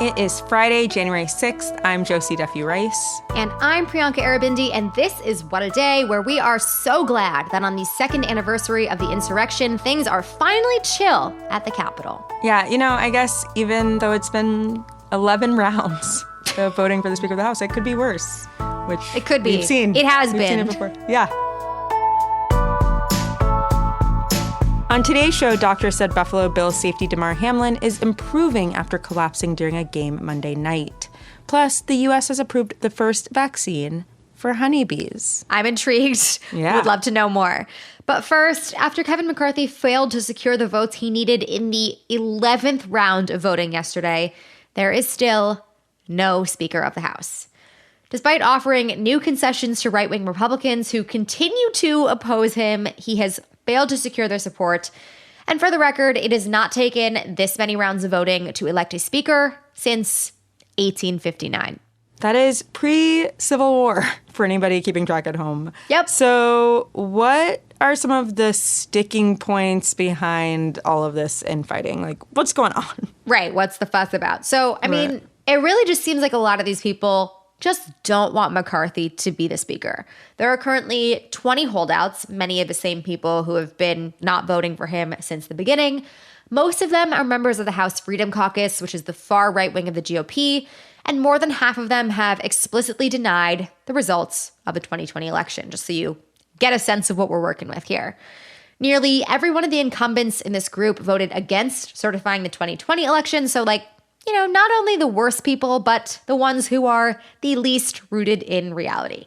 It is Friday, January 6th. I'm Josie Duffy-Rice. And I'm Priyanka Arabindi, and this is What a Day, where we are so glad that on the second anniversary of the insurrection, things are finally chill at the Capitol. Yeah, I guess even though it's been 11 rounds of voting for the Speaker of the House, it could be worse. Which it could be. We've seen. It has we've been. Seen it before. Yeah. On today's show, doctors said Buffalo Bills safety Damar Hamlin is improving after collapsing during a game Monday night. Plus, the U.S. has approved the first vaccine for honeybees. I'm intrigued. Yeah. Would love to know more. But first, after Kevin McCarthy failed to secure the votes he needed in the 11th round of voting yesterday, there is still no Speaker of the House. Despite offering new concessions to right-wing Republicans who continue to oppose him, he has failed to secure their support. And for the record, it has not taken this many rounds of voting to elect a speaker since 1859. That is pre-Civil War for anybody keeping track at home. Yep. So what are some of the sticking points behind all of this infighting? Like, what's going on? Right. What's the fuss about? So, I mean, it really just seems like a lot of these people just don't want McCarthy to be the speaker. There are currently 20 holdouts, many of the same people who have been not voting for him since the beginning. Most of them are members of the House Freedom Caucus, which is the far right wing of the GOP, and more than half of them have explicitly denied the results of the 2020 election, just so you get a sense of what we're working with here. Nearly every one of the incumbents in this group voted against certifying the 2020 election, so not only the worst people, but the ones who are the least rooted in reality.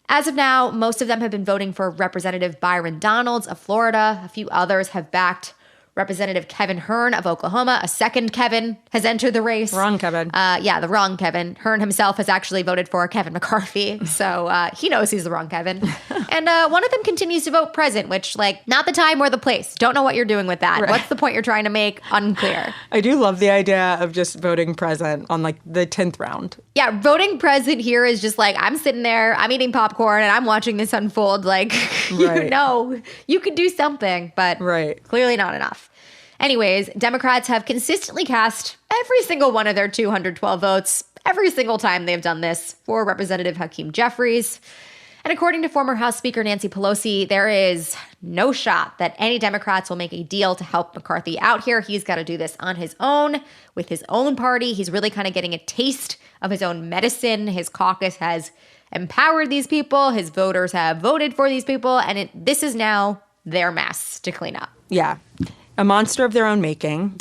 As of now, most of them have been voting for Representative Byron Donalds of Florida. A few others have backed Representative Kevin Hern of Oklahoma. A second Kevin has entered the race. Wrong Kevin. The wrong Kevin. Hern himself has actually voted for Kevin McCarthy, so he knows he's the wrong Kevin. And one of them continues to vote present, which, not the time or the place. Don't know what you're doing with that. Right. What's the point you're trying to make? Unclear. I do love the idea of just voting present on, the 10th round. Yeah, voting present here is just I'm sitting there, I'm eating popcorn, and I'm watching this unfold. Right. You could do something, but clearly not enough. Anyways, Democrats have consistently cast every single one of their 212 votes every single time they've done this for Representative Hakeem Jeffries. And according to former House Speaker Nancy Pelosi, there is no shot that any Democrats will make a deal to help McCarthy out here. He's got to do this on his own, with his own party. He's really kind of getting a taste of his own medicine. His caucus has empowered these people. His voters have voted for these people. And this is now their mess to clean up. Yeah. A monster of their own making.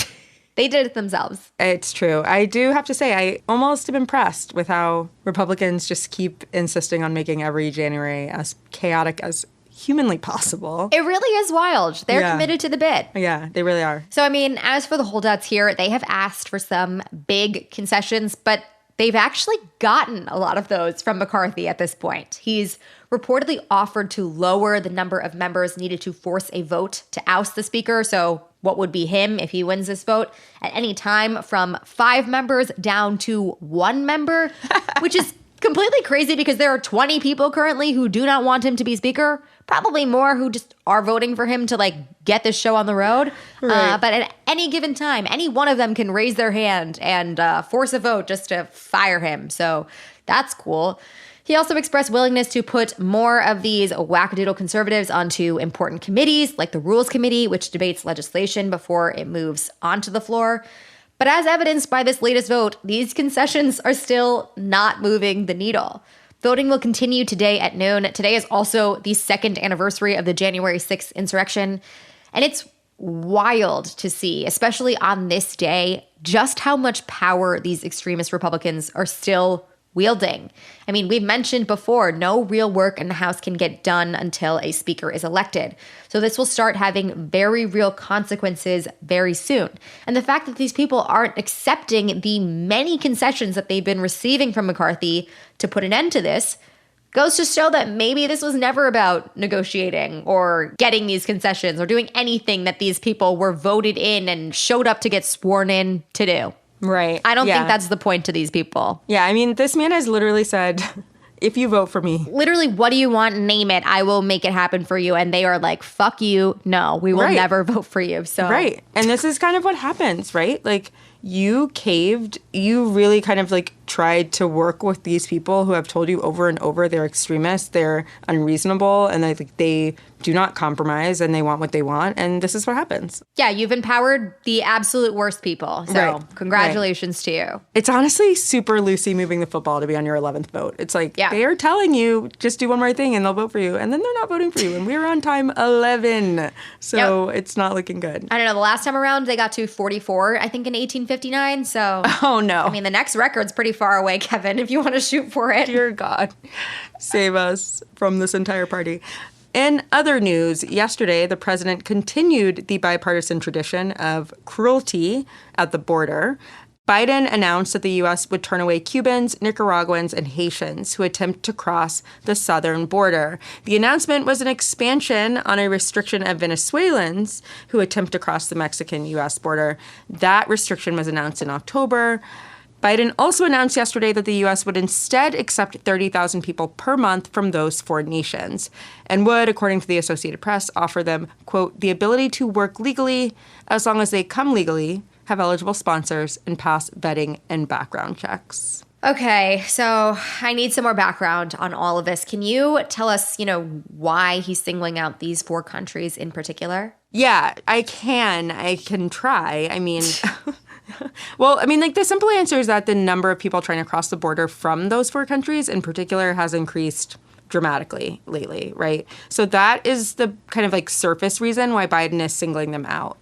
They did it themselves. It's true. I do have to say, I almost am impressed with how Republicans just keep insisting on making every January as chaotic as humanly possible. It really is wild. They're committed to the bit. Yeah, they really are. So, as for the holdouts here, they have asked for some big concessions, but they've actually gotten a lot of those from McCarthy at this point. He's reportedly offered to lower the number of members needed to force a vote to oust the speaker. So what would be him if he wins this vote at any time, from 5 members down to 1 member, which is completely crazy because there are 20 people currently who do not want him to be speaker. Probably more who just are voting for him to get this show on the road. Right. But at any given time, any one of them can raise their hand and force a vote just to fire him. So that's cool. He also expressed willingness to put more of these wackadoodle conservatives onto important committees, like the Rules Committee, which debates legislation before it moves onto the floor. But as evidenced by this latest vote, these concessions are still not moving the needle. Voting will continue today at noon. Today is also the second anniversary of the January 6th insurrection. And it's wild to see, especially on this day, just how much power these extremist Republicans are still wielding. We've mentioned before, no real work in the House can get done until a speaker is elected. So this will start having very real consequences very soon. And the fact that these people aren't accepting the many concessions that they've been receiving from McCarthy to put an end to this goes to show that maybe this was never about negotiating or getting these concessions or doing anything that these people were voted in and showed up to get sworn in to do. Right. I don't think that's the point to these people. Yeah, this man has literally said, if you vote for me. Literally, what do you want? Name it. I will make it happen for you. And they are like, fuck you. No, we will never vote for you. So Right. And this is kind of what happens, right? you caved. You really kind of like tried to work with these people who have told you over and over they're extremists, they're unreasonable, and they do not compromise, and they want what they want, and this is what happens. Yeah, you've empowered the absolute worst people. So congratulations to you. It's honestly super Lucy moving the football to be on your 11th vote. It's like they are telling you just do one more thing and they'll vote for you, and then they're not voting for you, and we're on time 11. So it's not looking good. I don't know. The last time around they got to 44, I think in 1859. So oh no. I mean, the next record's pretty far away, Kevin, if you want to shoot for it. Dear God, save us from this entire party. In other news, yesterday, the president continued the bipartisan tradition of cruelty at the border. Biden announced that the U.S. would turn away Cubans, Nicaraguans, and Haitians who attempt to cross the southern border. The announcement was an expansion on a restriction of Venezuelans who attempt to cross the Mexican-U.S. border. That restriction was announced in October. Biden also announced yesterday that the U.S. would instead accept 30,000 people per month from those four nations and would, according to the Associated Press, offer them, quote, the ability to work legally as long as they come legally, have eligible sponsors, and pass vetting and background checks. Okay, so I need some more background on all of this. Can you tell us, why he's singling out these four countries in particular? Yeah, I can try. I mean... Well, I mean, like the simple answer is that the number of people trying to cross the border from those four countries in particular has increased dramatically lately, right? So that is the kind of like surface reason why Biden is singling them out.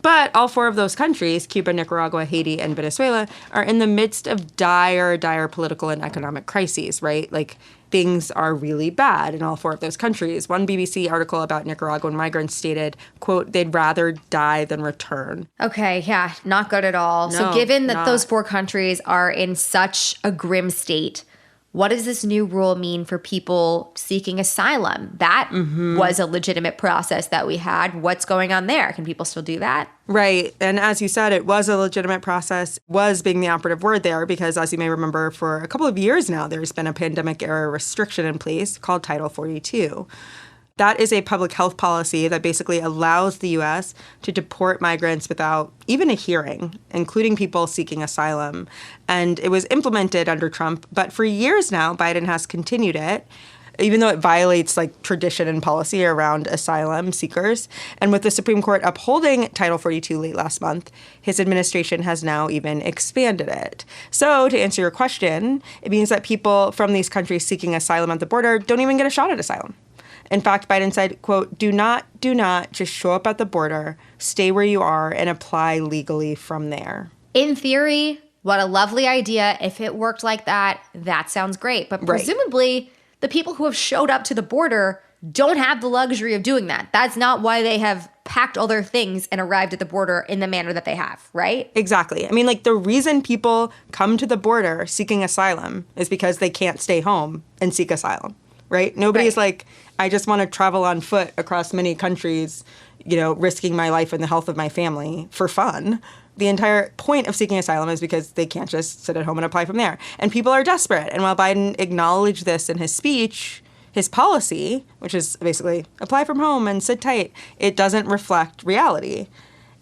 But all four of those countries, Cuba, Nicaragua, Haiti, and Venezuela, are in the midst of dire political and economic crises, right? Like things are really bad in all four of those countries. One BBC article about Nicaraguan migrants stated, quote, they'd rather die than return. Okay, yeah, not good at all. No, so given that not. Those four countries are in such a grim state, what does this new rule mean for people seeking asylum? That was a legitimate process that we had. What's going on there? Can people still do that? Right. And as you said, it was a legitimate process, was being the operative word there, because as you may remember, for a couple of years now, there's been a pandemic-era restriction in place called Title 42. That is a public health policy that basically allows the U.S. to deport migrants without even a hearing, including people seeking asylum. And it was implemented under Trump, but for years now, Biden has continued it, even though it violates like tradition and policy around asylum seekers. And with the Supreme Court upholding Title 42 late last month, his administration has now even expanded it. So to answer your question, it means that people from these countries seeking asylum at the border don't even get a shot at asylum. In fact, Biden said, quote, do not just show up at the border, stay where you are, and apply legally from there. In theory, what a lovely idea. If it worked like that, that sounds great. But presumably, the people who have showed up to the border don't have the luxury of doing that. That's not why they have packed all their things and arrived at the border in the manner that they have, right? Exactly. I mean, like the reason people come to the border seeking asylum is because they can't stay home and seek asylum. Right? Nobody's like, I just want to travel on foot across many countries, risking my life and the health of my family for fun. The entire point of seeking asylum is because they can't just sit at home and apply from there. And people are desperate. And while Biden acknowledged this in his speech, his policy, which is basically apply from home and sit tight, it doesn't reflect reality.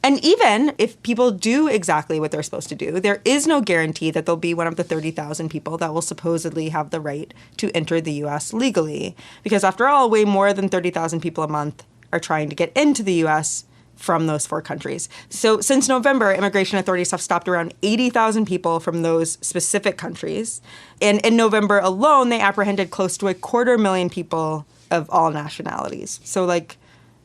And even if people do exactly what they're supposed to do, there is no guarantee that they'll be one of the 30,000 people that will supposedly have the right to enter the U.S. legally. Because after all, way more than 30,000 people a month are trying to get into the U.S. from those four countries. So since November, immigration authorities have stopped around 80,000 people from those specific countries. And in November alone, they apprehended close to 250,000 people of all nationalities. So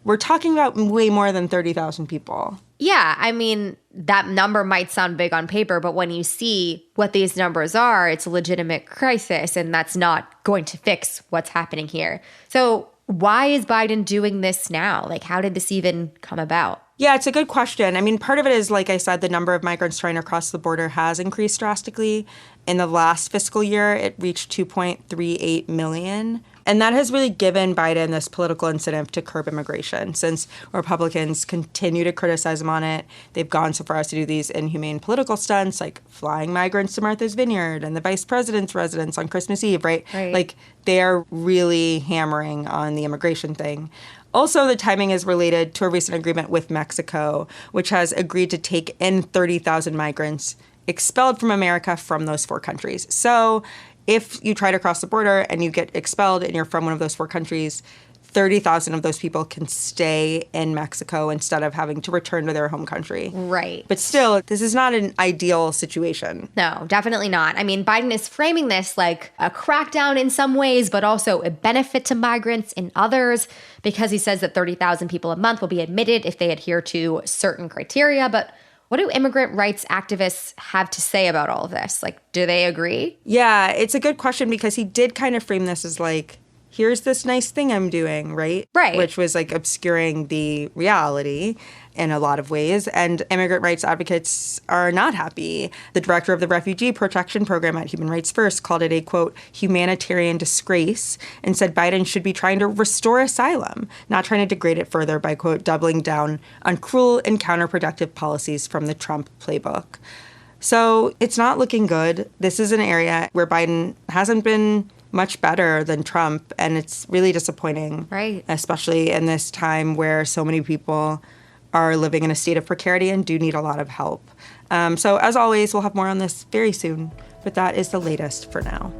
we're talking about way more than 30,000 people. Yeah, I mean, that number might sound big on paper, but when you see what these numbers are, it's a legitimate crisis, and that's not going to fix what's happening here. So why is Biden doing this now? How did this even come about? Yeah, it's a good question. I mean, part of it is, like I said, the number of migrants trying to cross the border has increased drastically. In the last fiscal year, it reached 2.38 million. And that has really given Biden this political incentive to curb immigration. Since Republicans continue to criticize him on it, they've gone so far as to do these inhumane political stunts, like flying migrants to Martha's Vineyard and the vice president's residence on Christmas Eve, right? Like, they're really hammering on the immigration thing. Also, the timing is related to a recent agreement with Mexico, which has agreed to take in 30,000 migrants expelled from America from those 4 countries. So if you try to cross the border and you get expelled and you're from one of those 4 countries, 30,000 of those people can stay in Mexico instead of having to return to their home country. Right. But still, this is not an ideal situation. No, definitely not. I mean, Biden is framing this like a crackdown in some ways, but also a benefit to migrants in others, because he says that 30,000 people a month will be admitted if they adhere to certain criteria. But what do immigrant rights activists have to say about all of this? Like, do they agree? Yeah, it's a good question because he did kind of frame this as like, here's this nice thing I'm doing, right? Right. Which was like obscuring the reality in a lot of ways. And immigrant rights advocates are not happy. The director of the Refugee Protection Program at Human Rights First called it a, quote, humanitarian disgrace, and said Biden should be trying to restore asylum, not trying to degrade it further by, quote, doubling down on cruel and counterproductive policies from the Trump playbook. So it's not looking good. This is an area where Biden hasn't been much better than Trump, and it's really disappointing. Right. Especially in this time where so many people are living in a state of precarity and do need a lot of help. So as always, we'll have more on this very soon, but that is the latest for now.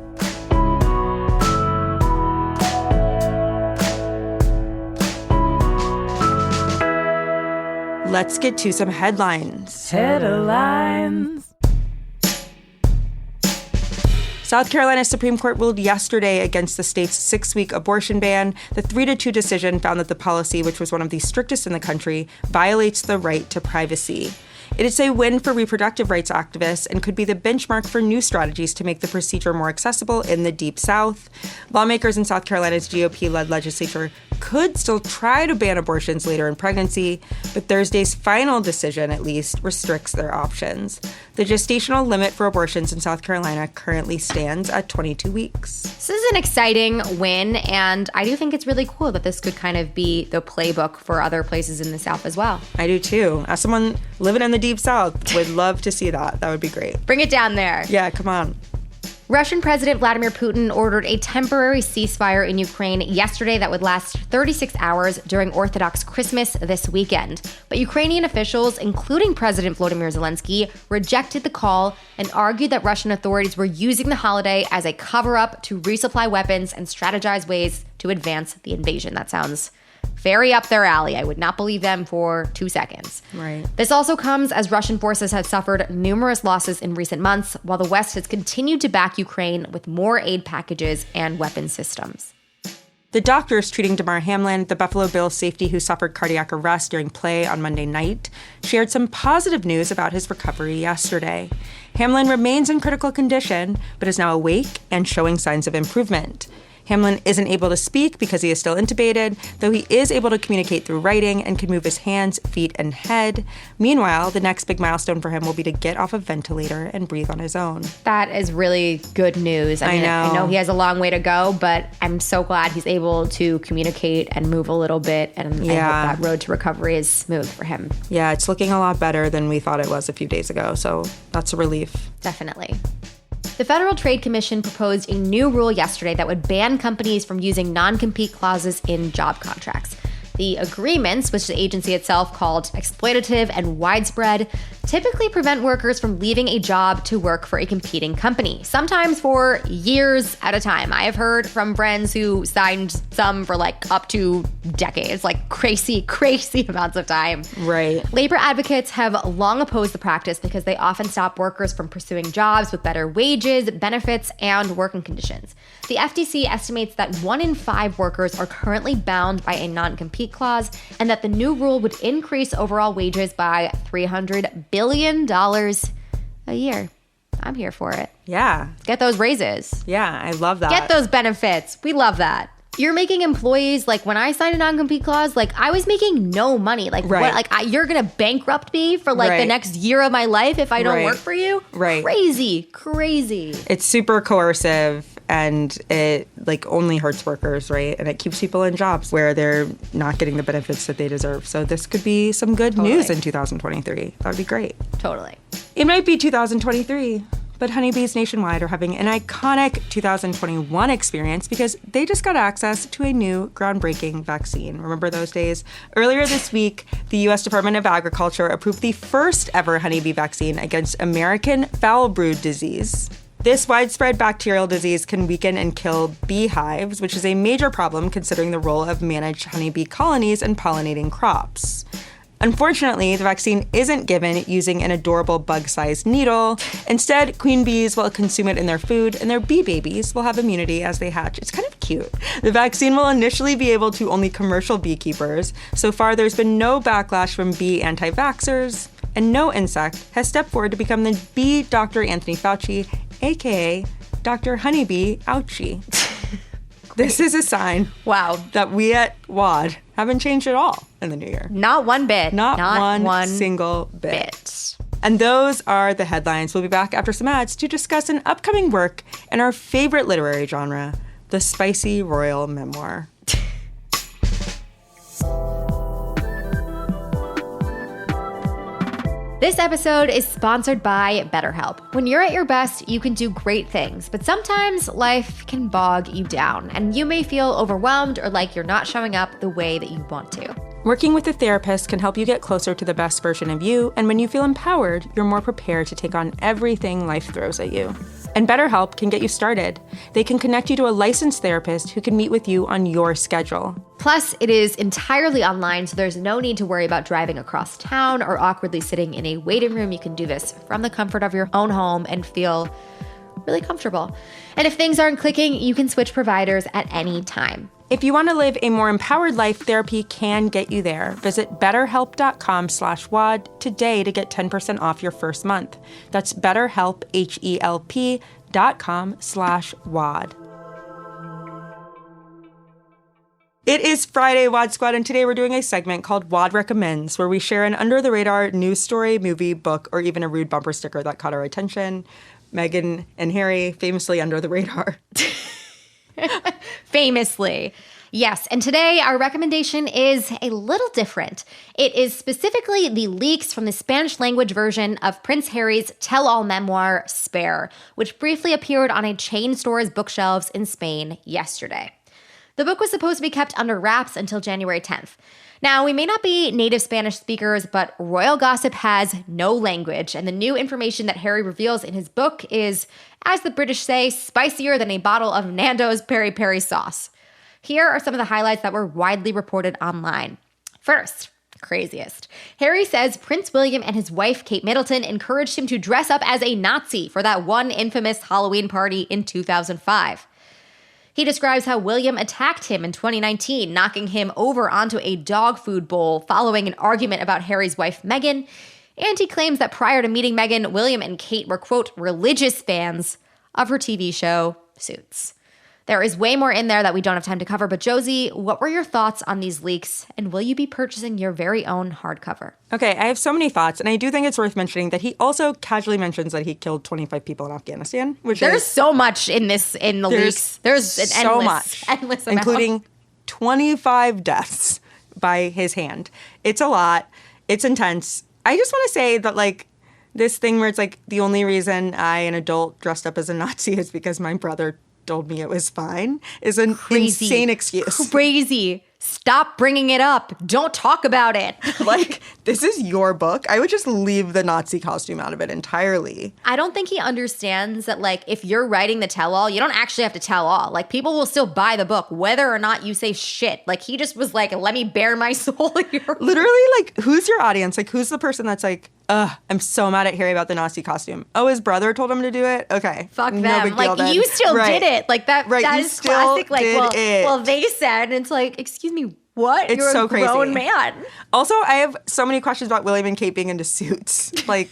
Let's get to some headlines. Headlines. South Carolina's Supreme Court ruled yesterday against the state's 6-week abortion ban. The 3-2 decision found that the policy, which was one of the strictest in the country, violates the right to privacy. It is a win for reproductive rights activists and could be the benchmark for new strategies to make the procedure more accessible in the Deep South. Lawmakers in South Carolina's GOP-led legislature could still try to ban abortions later in pregnancy, but Thursday's final decision, at least, restricts their options. The gestational limit for abortions in South Carolina currently stands at 22 weeks. This is an exciting win, and I do think it's really cool that this could kind of be the playbook for other places in the South as well. I do too. As someone living in the Deep South, would love to see that. That would be great. Bring it down there. Yeah, come on. Russian President Vladimir Putin ordered a temporary ceasefire in Ukraine yesterday that would last 36 hours during Orthodox Christmas this weekend. But Ukrainian officials, including President Volodymyr Zelensky, rejected the call and argued that Russian authorities were using the holiday as a cover-up to resupply weapons and strategize ways to advance the invasion. That sounds very up their alley. I would not believe them for 2 seconds. Right. This also comes as Russian forces have suffered numerous losses in recent months, while the West has continued to back Ukraine with more aid packages and weapon systems. The doctors treating Damar Hamlin, the Buffalo Bills safety who suffered cardiac arrest during play on Monday night, shared some positive news about his recovery yesterday. Hamlin remains in critical condition, but is now awake and showing signs of improvement. Hamlin isn't able to speak because he is still intubated, though he is able to communicate through writing and can move his hands, feet, and head. Meanwhile, the next big milestone for him will be to get off a ventilator and breathe on his own. That is really good news. I know he has a long way to go, but I'm so glad he's able to communicate and move a little bit, and I hope that road to recovery is smooth for him. Yeah, it's looking a lot better than we thought it was a few days ago, so that's a relief. Definitely. The Federal Trade Commission proposed a new rule yesterday that would ban companies from using non-compete clauses in job contracts. The agreements, which the agency itself called exploitative and widespread, typically prevent workers from leaving a job to work for a competing company, sometimes for years at a time. I have heard from friends who signed some for like up to decades, like crazy amounts of time. Right. Labor advocates have long opposed the practice because they often stop workers from pursuing jobs with better wages, benefits, and working conditions. The FTC estimates that 1 in 5 workers are currently bound by a non-compete clause, and that the new rule would increase overall wages by $300 billion a year. I'm here for it. Yeah. Get those raises. Yeah, I love that. Get those benefits. We love that. You're making employees, like when I signed a non-compete clause, like I was making no money. Like, right. What? Like you're going to bankrupt me for like the next year of my life if I don't work for you? Right. Crazy. It's super coercive. And it like only hurts workers, right? And it keeps people in jobs where they're not getting the benefits that they deserve. So this could be some good news in 2023. That would be great. Totally. It might be 2023, But honeybees nationwide are having an iconic 2021 experience because they just got access to a new groundbreaking vaccine. Remember those days? Earlier this week, the U.S. Department of Agriculture approved the first ever honeybee vaccine against American foul brood disease. This widespread bacterial disease can weaken and kill beehives, which is a major problem considering the role of managed honeybee colonies in pollinating crops. Unfortunately, the vaccine isn't given using an adorable bug-sized needle. Instead, queen bees will consume it in their food, and their bee babies will have immunity as they hatch. It's kind of cute. The vaccine will initially be able to only commercial beekeepers. So far, there's been no backlash from bee anti-vaxxers, and no insect has stepped forward to become the bee Dr. Anthony Fauci, aka Dr. Honeybee Ouchie. This is a sign that we at WAD haven't changed at all in the new year. Not one bit. Not one single bit. And those are the headlines. We'll be back after some ads to discuss an upcoming work in our favorite literary genre, the spicy royal memoir. This episode is sponsored by BetterHelp. When you're at your best, you can do great things, but sometimes life can bog you down, and you may feel overwhelmed or like you're not showing up the way that you want to. Working with a therapist can help you get closer to the best version of you, and when you feel empowered, you're more prepared to take on everything life throws at you. And BetterHelp can get you started. They can connect you to a licensed therapist who can meet with you on your schedule. Plus, it is entirely online, so there's no need to worry about driving across town or awkwardly sitting in a waiting room. You can do this from the comfort of your own home and feel really comfortable. And if things aren't clicking, you can switch providers at any time. If you want to live a more empowered life, therapy can get you there. Visit betterhelp.com/WAD today to get 10% off your first month. That's betterhelp, HELP.com/WAD. It is Friday, WAD Squad, and today we're doing a segment called Wad Recommends, where we share an under-the-radar news story, movie, book, or even a rude bumper sticker that caught our attention. Meghan and Harry, famously under the radar. Famously. Yes, and today our recommendation is a little different. It is specifically the leaks from the Spanish language version of Prince Harry's tell-all memoir, Spare, which briefly appeared on a chain store's bookshelves in Spain yesterday. The book was supposed to be kept under wraps until January 10th. Now, we may not be native Spanish speakers, but royal gossip has no language, and the new information that Harry reveals in his book is, as the British say, spicier than a bottle of Nando's peri-peri sauce. Here are some of the highlights that were widely reported online. First, craziest. Harry says Prince William and his wife, Kate Middleton, encouraged him to dress up as a Nazi for that one infamous Halloween party in 2005. He describes how William attacked him in 2019, knocking him over onto a dog food bowl following an argument about Harry's wife, Meghan. And he claims that prior to meeting Meghan, William and Kate were, quote, religious fans of her TV show, Suits. There is way more in there that we don't have time to cover, but Josie, what were your thoughts on these leaks, and will you be purchasing your very own hardcover? Okay, I have so many thoughts, and I do think it's worth mentioning that he also casually mentions that he killed 25 people in Afghanistan, which There's so much in the leaks. There's an endless amount. Including 25 deaths by his hand. It's a lot. It's intense. I just want to say that, like, this thing where it's like the only reason I, an adult, dressed up as a Nazi is because my brother told me it was fine is an insane excuse. Crazy. Stop bringing it up. Don't talk about it. Like, this is your book. I would just leave the Nazi costume out of it entirely. I don't think he understands that, like, if you're writing the tell-all, you don't actually have to tell all. Like, people will still buy the book, whether or not you say shit. Like, he just was like, let me bare my soul here. Literally, like, who's your audience? Like, who's the person that's like, I'm so mad at Harry about the Nazi costume. Oh, his brother told him to do it? Okay. Fuck no them. big deal Like, then. you still did it. Like, that is classic. Like, well, they said, and it's like, excuse me, what? It's You're so a crazy. grown man. Also, I have so many questions about William and Kate being into Suits. Like,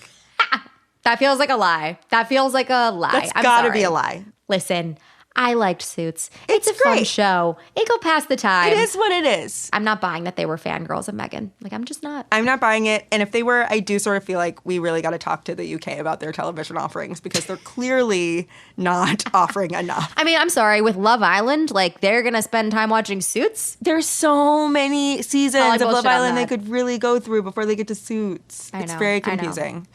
that feels like a lie. That's gotta be a lie. Listen, I liked Suits. It's a fun great. show. It'll pass the time. It is what it is. I'm not buying that they were fangirls of Meghan. Like, I'm just not. I'm not buying it. And if they were, I do sort of feel like we really got to talk to the UK about their television offerings because they're clearly not offering enough. I mean, I'm sorry. With Love Island, like, they're going to spend time watching Suits? There's so many seasons of Love bullshit on Island they that. could really go through before they get to Suits. I It's know, very I know. confusing.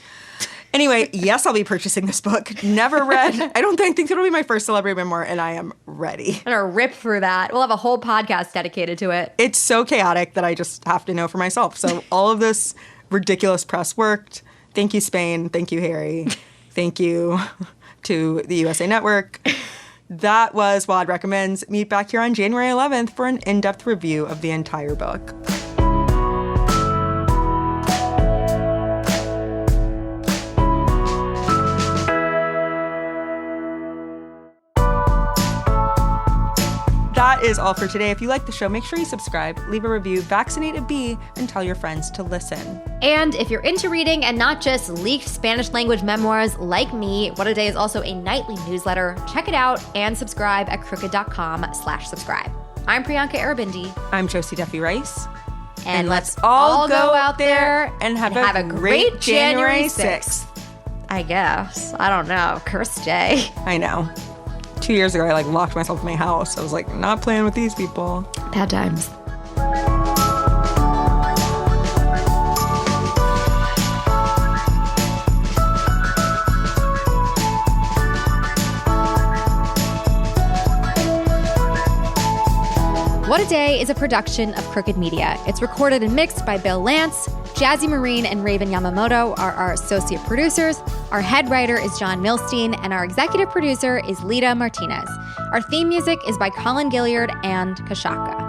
Anyway, yes, I'll be purchasing this book. Never read. I think it'll be my first celebrity memoir, and I am ready. I'm going to rip through that. We'll have a whole podcast dedicated to it. It's so chaotic that I just have to know for myself. So all of this ridiculous press worked. Thank you, Spain. Thank you, Harry. Thank you to the USA Network. That was Wad Recommends. Meet back here on January 11th for an in-depth review of the entire book. That is all for today. If you like the show, make sure you subscribe, leave a review, vaccinate a bee, and tell your friends to listen. And if you're into reading and not just leaked Spanish language memoirs like me, What a Day is also a nightly newsletter. Check it out and subscribe at crooked.com/subscribe. I'm Priyanka Arabindi. I'm Josie Duffy Rice. And let's all go out there and have a great January 6th. I guess. I don't know. Cursed day. I know. 2 years ago, I locked myself in my house. I was not playing with these people. Bad times. What a Day is a production of Crooked Media. It's recorded and mixed by Bill Lance. Jazzy Marine and Raven Yamamoto are our associate producers. Our head writer is John Milstein, and our executive producer is Lita Martinez. Our theme music is by Colin Gilliard and Kashaka.